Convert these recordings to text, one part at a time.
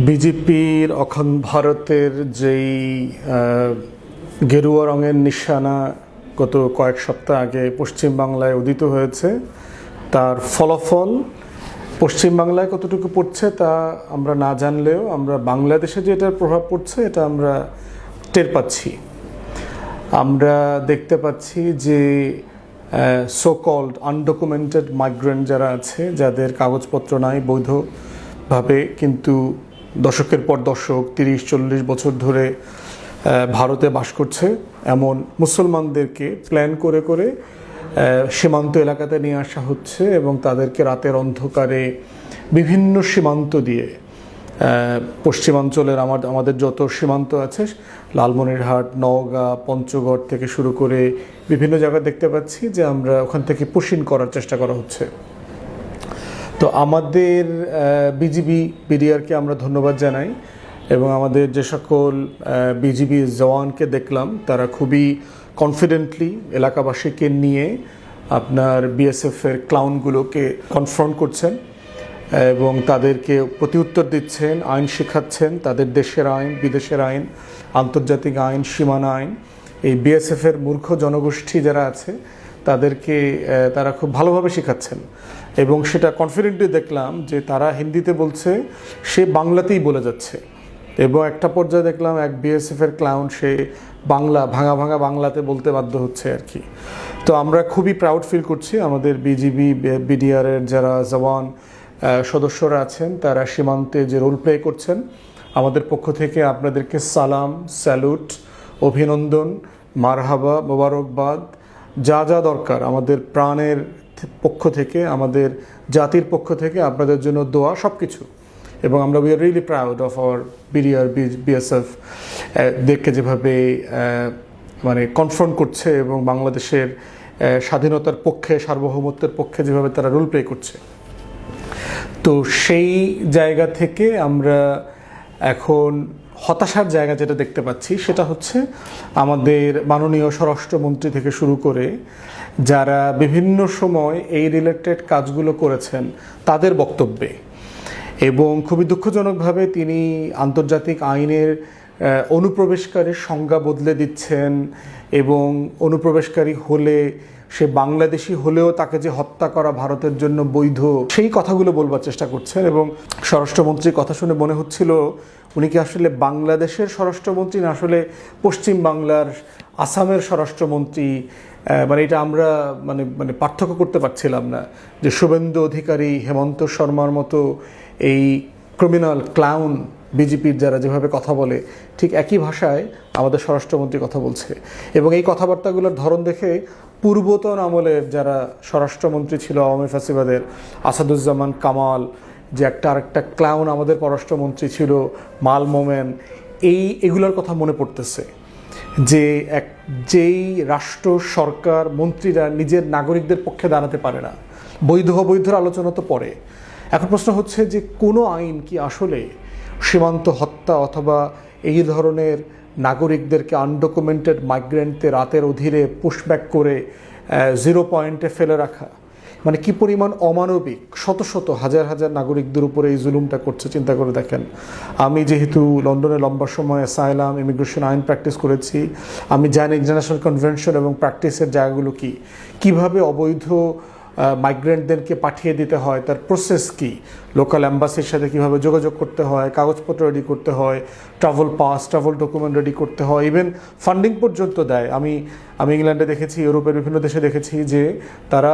বিজেপির অখণ্ড ভারতের যেই গেরুয়া রঙের নিশানা গত কয়েক সপ্তাহ আগে পশ্চিমবাংলায় উদিত হয়েছে, তার ফলাফল পশ্চিমবাংলায় কতটুকু পড়ছে তা আমরা না জানলেও আমরা বাংলাদেশে যে এটার প্রভাব পড়ছে এটা আমরা টের পাচ্ছি। আমরা দেখতে পাচ্ছি যে সো কল্ড আনডকুমেন্টেড মাইগ্রেন্ট যারা আছে, যাদের কাগজপত্র নাই বৈধভাবে, কিন্তু দশকের পর দশক 30-40 বছর ধরে ভারতে বাস করছে, এমন মুসলমানদেরকে প্ল্যান করে করে সীমান্ত এলাকাতে নিয়ে আসা হচ্ছে এবং তাদেরকে রাতের অন্ধকারে বিভিন্ন সীমান্ত দিয়ে, পশ্চিমাঞ্চলের আমাদের যত সীমান্ত আছে, লালমনিরহাট, নওগাঁ, পঞ্চগড় থেকে শুরু করে বিভিন্ন জায়গায় দেখতে পাচ্ছি যে আমরা ওখান থেকে পুশিন করার চেষ্টা করা হচ্ছে। তো আমাদের বিজিবি বিডিআরকে আমরা ধন্যবাদ জানাই এবং আমাদের যে সকল বিজিবি জওয়ানকে দেখলাম তারা খুবই কনফিডেন্টলি এলাকাবাসীকে নিয়ে আপনার বিএসএফের ক্লাউনগুলোকে কনফ্রন্ট করছেন এবং তাদেরকে প্রতিউত্তর দিচ্ছেন, আইন শেখাচ্ছেন, তাদের দেশের আইন, বিদেশের আইন, আন্তর্জাতিক আইন, সীমানা আইন। এই বিএসএফের মূর্খ জনগোষ্ঠী যারা আছে তাদেরকে তারা খুব ভালোভাবে শেখাচ্ছেন এবং সেটা কনফিডেন্টলি দেখলাম যে তারা হিন্দিতে বলছে, সে বাংলাতেই বলে যাচ্ছে এবং একটা পর্যায়ে দেখলাম এক বিএসএফের ক্লাউন সে বাংলা ভাঙা ভাঙা বাংলাতে বলতে বাধ্য হচ্ছে আর কি। তো আমরা খুবই প্রাউড ফিল করছি আমাদের বিজিবি বিডিআরের যারা জওয়ান সদস্যরা আছেন তারা সীমান্তে যে রোল প্লে করছেন। আমাদের পক্ষ থেকে আপনাদেরকে সালাম, স্যালুট, অভিনন্দন, মারহাবা, মোবারকবাদ, যা যা দরকার আমাদের প্রাণের পক্ষ থেকে, আমাদের জাতির পক্ষ থেকে আপনাদের জন্য দোয়া, সব কিছু। এবং আমরা we are really proud of our BDR BSF দেখে যেভাবে মানে কনফ্রন্ট করছে এবং বাংলাদেশের স্বাধীনতার পক্ষে, সার্বভৌমত্বের পক্ষে যেভাবে তারা রোল প্লে করছে। তো সেই জায়গা থেকে আমরা এখন হতাশার জায়গা যেটা দেখতে পাচ্ছি সেটা হচ্ছে আমাদের মাননীয় স্বরাষ্ট্রমন্ত্রী থেকে শুরু করে যারা বিভিন্ন সময় এই রিলেটেড কাজগুলো করেছেন তাদের বক্তব্যে, এবং খুবই দুঃখজনকভাবে তিনি আন্তর্জাতিক আইনের অনুপ্রবেশকারীর সংজ্ঞা বদলে দিচ্ছেন এবং অনুপ্রবেশকারী হলে সে বাংলাদেশি হলেও তাকে যে হত্যা করা ভারতের জন্য বৈধ, সেই কথাগুলো বলবার চেষ্টা করছেন। এবং স্বরাষ্ট্রমন্ত্রীর কথা শুনে মনে হচ্ছিল উনি কি আসলে বাংলাদেশের স্বরাষ্ট্রমন্ত্রী না আসলে পশ্চিম বাংলার, আসামের স্বরাষ্ট্রমন্ত্রী। মানে এটা আমরা মানে পার্থক্য করতে পারছিলাম না যে শুভেন্দু অধিকারী, হেমন্ত শর্মার মতো এই ক্রিমিনাল ক্লাউন বিজেপির যারা যেভাবে কথা বলে, ঠিক একই ভাষায় আমাদের স্বরাষ্ট্রমন্ত্রী কথা বলছে। এবং এই কথাবার্তাগুলোর ধরন দেখে পূর্বতন আমলের যারা স্বরাষ্ট্রমন্ত্রী ছিল আওয়ামী ফ্যাসিবাদের, আসাদুজ্জামান কামাল, যে আরেকটা ক্লাউন আমাদের পররাষ্ট্রমন্ত্রী ছিল মাল মোমেন, এগুলোর কথা মনে পড়তেছে যে যেই রাষ্ট্র, সরকার, মন্ত্রীরা নিজের নাগরিকদের পক্ষে দাঁড়াতে পারে না, বৈধ অবৈধর আলোচনা তো পরে। এখন প্রশ্ন হচ্ছে যে কোনো আইন কি আসলে সীমান্ত হত্যা অথবা এই ধরনের নাগরিকদেরকে আনডকুমেন্টেড মাইগ্রেন্টদের রাতের অধীরে পুশব্যাক করে 0 পয়েন্টে ফেলে রাখা, মানে কি পরিমাণ অমানবিক, শত শত হাজার হাজার নাগরিকদের উপরে এই জুলুমটা করছে চিন্তা করে দেখেন। আমি যেহেতু লন্ডনে লম্বা সময় অ্যাসাইলাম, ইমিগ্রেশন আইন প্র্যাকটিস করেছি, আমি জানি ইন্টারন্যাশনাল কনভেনশন এবং প্র্যাকটিসের জায়গাগুলো কীভাবে অবৈধ মাইগ্রেন্টদেরকে পাঠিয়ে দিতে হয়, তার প্রসেস কি, লোকাল অ্যাম্বাসির সাথে কীভাবে যোগাযোগ করতে হয়, কাগজপত্র রেডি করতে হয়, travel pass, travel document ready করতে হয়, ইভেন ফান্ডিং পর্যন্ত দেয়। আমি ইংল্যান্ডে দেখেছি, ইউরোপের বিভিন্ন দেশে দেখেছি যে তারা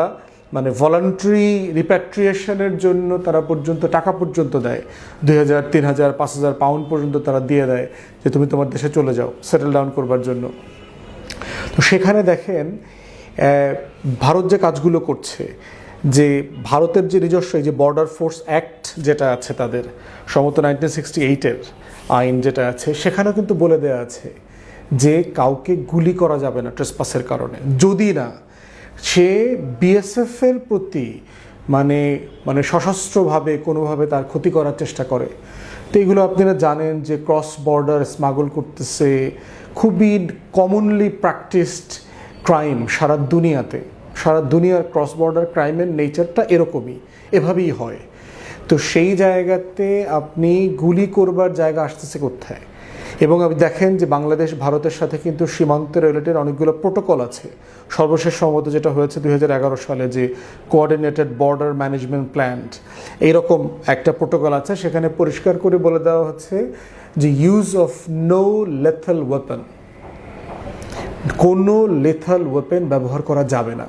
মানে ভলান্টারি রিপ্যাট্রিয়েশনের জন্য তারা পর্যন্ত টাকা পর্যন্ত দেয়, 2000, 3000, 5000 পাউন্ড পর্যন্ত তারা দিয়ে দেয় যে তুমি তোমার দেশে চলে যাও সেটেল ডাউন করবার জন্য। তো সেখানে দেখেন ভারত যে কাজগুলো করছে, যে ভারতের যে নিজস্ব এই যে বর্ডার ফোর্স অ্যাক্ট যেটা আছে তাদের সম্ভবত 1968-এর আইন যেটা আছে, সেখানেও কিন্তু বলে দেওয়া আছে যে কাউকে গুলি করা যাবে না ট্রেসপাসের কারণে, যদি না সে বিএসএফের প্রতি মানে সশস্ত্রভাবে কোনোভাবে তার ক্ষতি করার চেষ্টা করে। তো এগুলো আপনারা জানেন যে ক্রস বর্ডার স্মাগল করতেছে খুবই কমনলি প্র্যাকটিসড ক্রাইম সারা দুনিয়াতে। সারা দুনিয়ার ক্রস বর্ডার ক্রাইমের নেচারটা এরকমই, এভাবেই হয়। তো সেই জায়গাতে আপনি গুলি করবার জায়গা আসতেছে কোথায়? এবং আপনি দেখেন যে বাংলাদেশ ভারতের সাথে কিন্তু সীমান্ত রিলেটেড অনেকগুলো প্রোটোকল আছে। সর্বশেষ সম্ভবত যেটা হয়েছে 2011 সালে, যে কোঅর্ডিনেটেড বর্ডার ম্যানেজমেন্ট প্ল্যান, এইরকম একটা প্রোটোকল আছে। সেখানে পরিষ্কার করে বলে দেওয়া হচ্ছে যে use of no lethal weapon, কোনো লেথাল ওয়েপন ব্যবহার করা যাবে না।